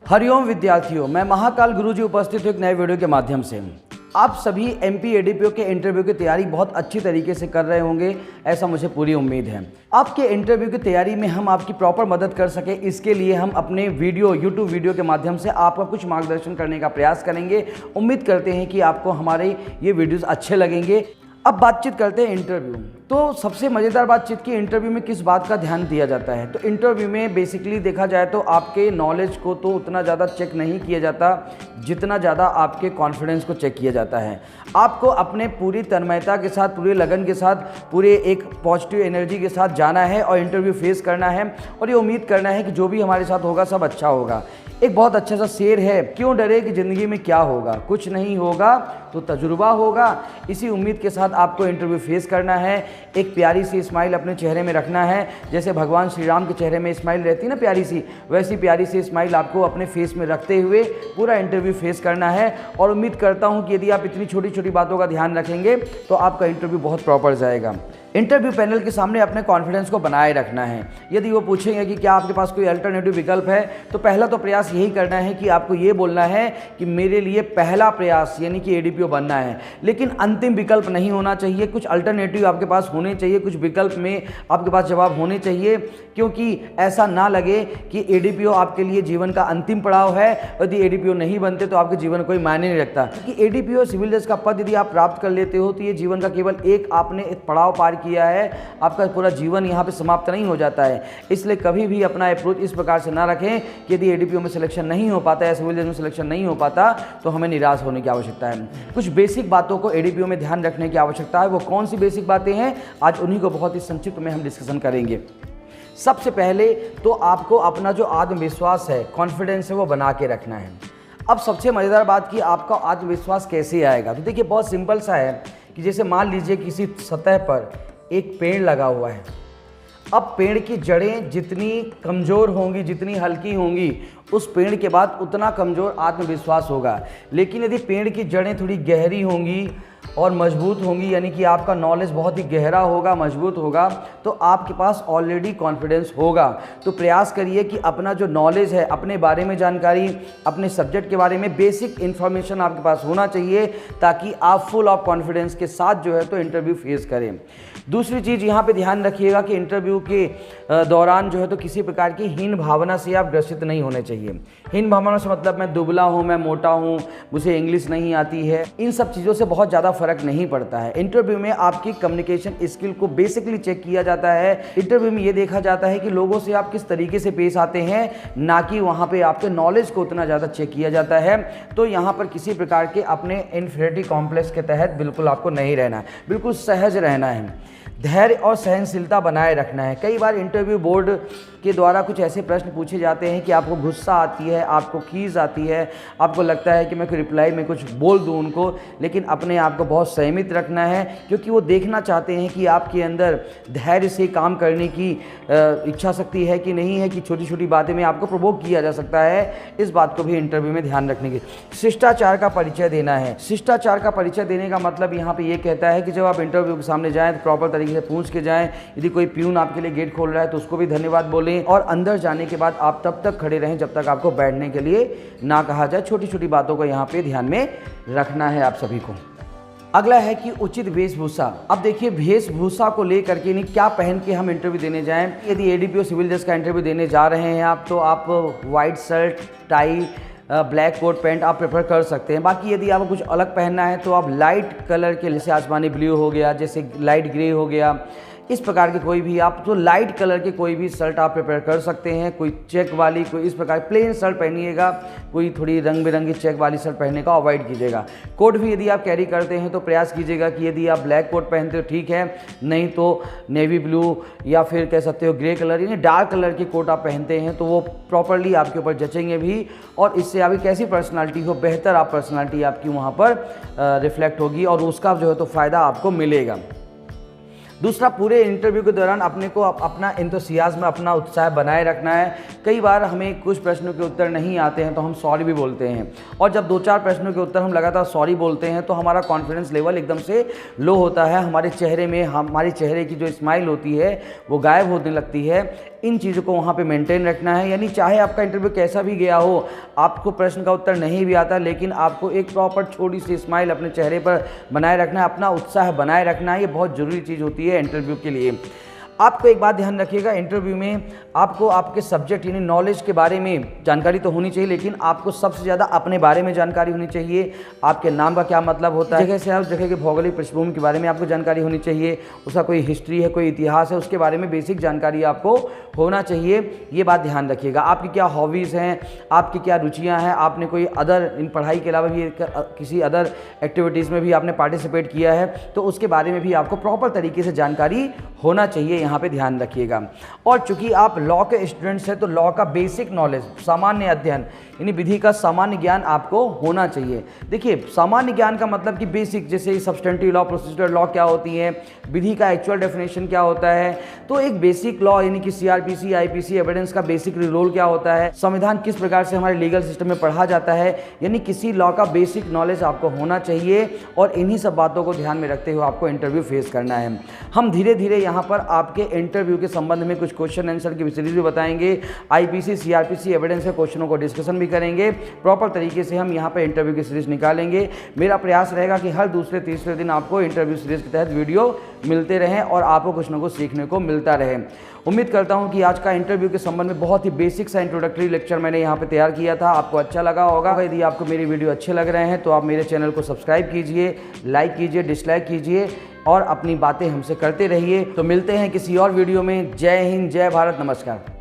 हरिओम विद्यार्थियों, मैं महाकाल गुरुजी उपस्थित हूँ एक नए वीडियो के माध्यम से। आप सभी एमपी एडीपीओ के इंटरव्यू की तैयारी बहुत अच्छी तरीके से कर रहे होंगे, ऐसा मुझे पूरी उम्मीद है। आपके इंटरव्यू की तैयारी में हम आपकी प्रॉपर मदद कर सके, इसके लिए हम अपने यूट्यूब वीडियो के माध्यम से आपका कुछ मार्गदर्शन करने का प्रयास करेंगे। उम्मीद करते हैं कि आपको हमारे ये वीडियोज़ अच्छे लगेंगे। अब बातचीत करते हैं इंटरव्यू। तो सबसे मज़ेदार बातचीत की इंटरव्यू में किस बात का ध्यान दिया जाता है, तो इंटरव्यू में बेसिकली देखा जाए तो आपके नॉलेज को तो उतना ज़्यादा चेक नहीं किया जाता जितना ज़्यादा आपके कॉन्फिडेंस को चेक किया जाता है। आपको अपने पूरी तन्मयता के साथ, पूरे लगन के साथ, पूरे एक पॉजिटिव एनर्जी के साथ जाना है और इंटरव्यू फेस करना है और ये उम्मीद करना है कि जो भी हमारे साथ होगा सब अच्छा होगा। एक बहुत अच्छा सा शेर है, क्यों डरे कि ज़िंदगी में क्या होगा, कुछ नहीं होगा तो तजुर्बा होगा। इसी उम्मीद के साथ आपको इंटरव्यू फेस करना है। एक प्यारी सी स्माइल अपने चेहरे में रखना है, जैसे भगवान श्री राम के चेहरे में स्माइल रहती है ना प्यारी सी, वैसी प्यारी सी स्माइल आपको अपने फेस में रखते हुए पूरा इंटरव्यू फेस करना है। और उम्मीद करता हूँ कि यदि आप इतनी छोटी छोटी बातों का ध्यान रखेंगे तो आपका इंटरव्यू बहुत प्रॉपर जाएगा। इंटरव्यू पैनल के सामने अपने कॉन्फिडेंस को बनाए रखना है। यदि वो पूछेंगे कि क्या आपके पास कोई अल्टरनेटिव विकल्प है, तो पहला तो प्रयास यही करना है कि आपको ये बोलना है कि मेरे लिए पहला प्रयास यानी कि एडीपीओ बनना है, लेकिन अंतिम विकल्प नहीं होना चाहिए। कुछ अल्टरनेटिव आपके पास होने चाहिए, कुछ विकल्प में आपके पास जवाब होने चाहिए, क्योंकि ऐसा ना लगे कि एडीपीओ आपके लिए जीवन का अंतिम पड़ाव है। यदि एडीपीओ नहीं बनते तो आपके जीवन कोई मायने नहीं रखता, क्योंकि एडीपीओ सिविल जज का पद यदि आप प्राप्त कर लेते हो तो ये जीवन का केवल एक आपने एक पड़ाव पार किया है, आपका पूरा जीवन यहाँ पे समाप्त नहीं हो जाता है। इसलिए कभी भी अपना अप्रोच इस प्रकार से ना रखें कि यदि एडीपीओ में सिलेक्शन नहीं हो पाता या सिविल जज में सिलेक्शन नहीं हो पाता तो हमें निराश होने की आवश्यकता है। कुछ बेसिक बातों को एडीपीओ में ध्यान रखने की आवश्यकता है। वो कौन सी बेसिक बातें हैं, आज उन्हीं को बहुत ही संक्षिप्त में हम डिस्कशन करेंगे। सबसे पहले तो आपको अपना जो आत्मविश्वास है, कॉन्फिडेंस है, वो बना के रखना है। अब सबसे मज़ेदार बात कि आपका आत्मविश्वास कैसे आएगा, तो देखिए बहुत सिंपल सा है कि जैसे मान लीजिए किसी सतह पर एक पेड़ लगा हुआ है। अब पेड़ की जड़ें जितनी कमज़ोर होंगी, जितनी हल्की होंगी, उस पेड़ के बाद उतना कमज़ोर आत्मविश्वास होगा। लेकिन यदि पेड़ की जड़ें थोड़ी गहरी होंगी और मजबूत होंगी, यानी कि आपका नॉलेज बहुत ही गहरा होगा, मजबूत होगा, तो आपके पास ऑलरेडी कॉन्फिडेंस होगा। तो प्रयास करिए कि अपना जो नॉलेज है, अपने बारे में जानकारी, अपने सब्जेक्ट के बारे में बेसिक इन्फॉर्मेशन आपके पास होना चाहिए, ताकि आप फुल ऑफ कॉन्फिडेंस के साथ जो है तो इंटरव्यू फेस करें। दूसरी चीज़ यहाँ पे ध्यान रखिएगा कि इंटरव्यू के दौरान जो है तो किसी प्रकार की हीन भावना से आप ग्रसित नहीं होने चाहिए। हीन भावना से मतलब मैं दुबला हूँ, मैं मोटा हूँ, मुझे इंग्लिश नहीं आती है, इन सब चीज़ों से बहुत ज़्यादा फर्क नहीं पड़ता है। इंटरव्यू में आपकी कम्युनिकेशन स्किल को बेसिकली चेक किया जाता है। इंटरव्यू में ये देखा जाता है कि लोगों से आप किस तरीके से पेश आते हैं, ना कि वहाँ पे आपके नॉलेज को उतना ज़्यादा चेक किया जाता है। तो यहाँ पर किसी प्रकार के अपने इन्फीरियरिटी कॉम्प्लेक्स के तहत बिल्कुल आपको नहीं रहना है, बिल्कुल सहज रहना है। धैर्य और सहनशीलता बनाए रखना है। कई बार इंटरव्यू बोर्ड के द्वारा कुछ ऐसे प्रश्न पूछे जाते हैं कि आपको गुस्सा आती है, आपको खीज आती है, आपको लगता है कि मैं कोई रिप्लाई में कुछ बोल दूं उनको, लेकिन अपने आप को बहुत संयमित रखना है, क्योंकि वो देखना चाहते हैं कि आपके अंदर धैर्य से काम करने की इच्छा शक्ति है कि नहीं है, कि छोटी छोटी बातें में आपको प्रोवोक किया जा सकता है। इस बात को भी इंटरव्यू में ध्यान रखने की। शिष्टाचार का परिचय देना है। शिष्टाचार का परिचय देने का मतलब यहाँ पर ये कहता है कि जब आप इंटरव्यू के सामने जाएँ तो प्रॉपर तरीके से पूछ के जाएँ। यदि कोई प्यून आपके लिए गेट खोल रहा है तो उसको भी धन्यवाद बोलें, और अंदर जाने के बाद आप तब तक खड़े रहें जब तक आपको बैठने के लिए ना कहा जाए। छोटी छोटी बातों को यहाँ पे ध्यान में रखना है आप सभी को। अगला है कि उचित वेशभूषा। अब देखिए वेशभूषा को लेकर के नहीं, क्या पहन के हम इंटरव्यू देने जाएं। यदि एडीपीओ सिविल जज का इंटरव्यू देने जा रहे हैं आप, तो आप white shirt, tie, black coat pant आप प्रेफर कर सकते हैं। बाकी यदि आपको कुछ अलग पहनना है तो आप लाइट कलर के, जैसे आसमानी ब्लू हो गया, जैसे लाइट ग्रे हो गया, इस प्रकार के कोई भी आप तो लाइट कलर के कोई भी शर्ट आप प्रिपेयर कर सकते हैं। कोई चेक वाली, कोई इस प्रकार प्लेन शर्ट पहनिएगा, कोई थोड़ी रंग बिरंगी चेक वाली शर्ट पहनने का अवॉइड कीजिएगा। कोट भी यदि आप कैरी करते हैं तो प्रयास कीजिएगा कि यदि आप ब्लैक कोट पहनते हो ठीक है, नहीं तो नेवी ब्लू या फिर कह सकते हो ग्रे कलर, यानी डार्क कलर के कोट आप पहनते हैं तो वो प्रॉपरली आपके ऊपर जचेंगे भी, और इससे आपकी कैसी पर्सनालिटी हो, बेहतर आप पर्सनालिटी आपकी वहाँ पर रिफ्लेक्ट होगी और उसका जो है तो फ़ायदा आपको मिलेगा। दूसरा, पूरे इंटरव्यू के दौरान अपने को अपना एंथुसियाज्म, अपना उत्साह बनाए रखना है। कई बार हमें कुछ प्रश्नों के उत्तर नहीं आते हैं तो हम सॉरी भी बोलते हैं, और जब 2-4 प्रश्नों के उत्तर हम लगातार सॉरी बोलते हैं तो हमारा कॉन्फिडेंस लेवल एकदम से लो होता है, हमारे चेहरे में हमारी चेहरे की जो स्माइल होती है वो गायब होने लगती है। इन चीज़ों को वहाँ पे मेंटेन रखना है। यानी चाहे आपका इंटरव्यू कैसा भी गया हो, आपको प्रश्न का उत्तर नहीं भी आता, लेकिन आपको एक प्रॉपर छोटी सी स्माइल अपने चेहरे पर बनाए रखना है, अपना उत्साह बनाए रखना है। ये बहुत ज़रूरी चीज़ होती है इंटरव्यू के लिए। आपको एक बात ध्यान रखिएगा, इंटरव्यू में आपको आपके सब्जेक्ट यानी नॉलेज के बारे में जानकारी तो होनी चाहिए, लेकिन आपको सबसे ज़्यादा अपने बारे में जानकारी होनी चाहिए। आपके नाम का क्या मतलब होता है, जगह से उस जगह के भौगोलिक पृष्ठभूमि के बारे में आपको जानकारी होनी चाहिए, उसका कोई हिस्ट्री है, कोई इतिहास है, उसके बारे में बेसिक जानकारी आपको होना चाहिए। ये बात ध्यान रखिएगा। आपकी क्या हॉबीज़ हैं, आपकी क्या रुचियाँ हैं, आपने कोई अदर इन पढ़ाई के अलावा भी किसी अदर एक्टिविटीज़ में भी आपने पार्टिसिपेट किया है, तो उसके बारे में भी आपको प्रॉपर तरीके से जानकारी होना चाहिए। यहाँ पे ध्यान रखिएगा। और चूंकि आप लॉ के स्टूडेंट्स हैं, तो लॉ का बेसिक नॉलेज, सामान्य अध्ययन यानी विधि का सामान्य ज्ञान आपको होना चाहिए। देखिए, सामान्य ज्ञान का मतलब कि बेसिक, जैसे सब्सटेंटिव लॉ, प्रोसीजरल लॉ क्या होती है, विधि का एक्चुअल डेफिनेशन क्या होता है, तो एक बेसिक लॉ यानी कि सीआरपीसी, आईपीसी, एविडेंस का बेसिक रोल क्या होता है, संविधान किस प्रकार से हमारे लीगल सिस्टम में पढ़ा जाता है, यानी किसी लॉ का बेसिक नॉलेज आपको होना चाहिए। और इन्हीं सब बातों को ध्यान में रखते हुए आपको इंटरव्यू फेस करना है। हम धीरे धीरे यहाँ पर आपके इंटरव्यू के संबंध में कुछ क्वेश्चन आंसर की सीरीज भी बताएंगे। आईपीसी, सीआरपीसी, एविडेंस के क्वेश्चनों को डिस्कशन भी करेंगे। प्रॉपर तरीके से हम यहाँ पर इंटरव्यू की सीरीज निकालेंगे। मेरा प्रयास रहेगा कि हर दूसरे तीसरे दिन आपको इंटरव्यू सीरीज के तहत वीडियो मिलते रहें और आपको कुछ न कुछ सीखने को मिलता रहे। उम्मीद करता हूं कि आज का इंटरव्यू के संबंध में बहुत ही बेसिक सा इंट्रोडक्टरी लेक्चर मैंने यहाँ पे तैयार किया था, आपको अच्छा लगा होगा। यदि आपको मेरी वीडियो अच्छे लग रहे हैं तो आप मेरे चैनल को सब्सक्राइब कीजिए, लाइक कीजिए, डिसलाइक कीजिए और अपनी बातें हमसे करते रहिए। तो मिलते हैं किसी और वीडियो में। जय हिंद, जय भारत, नमस्कार।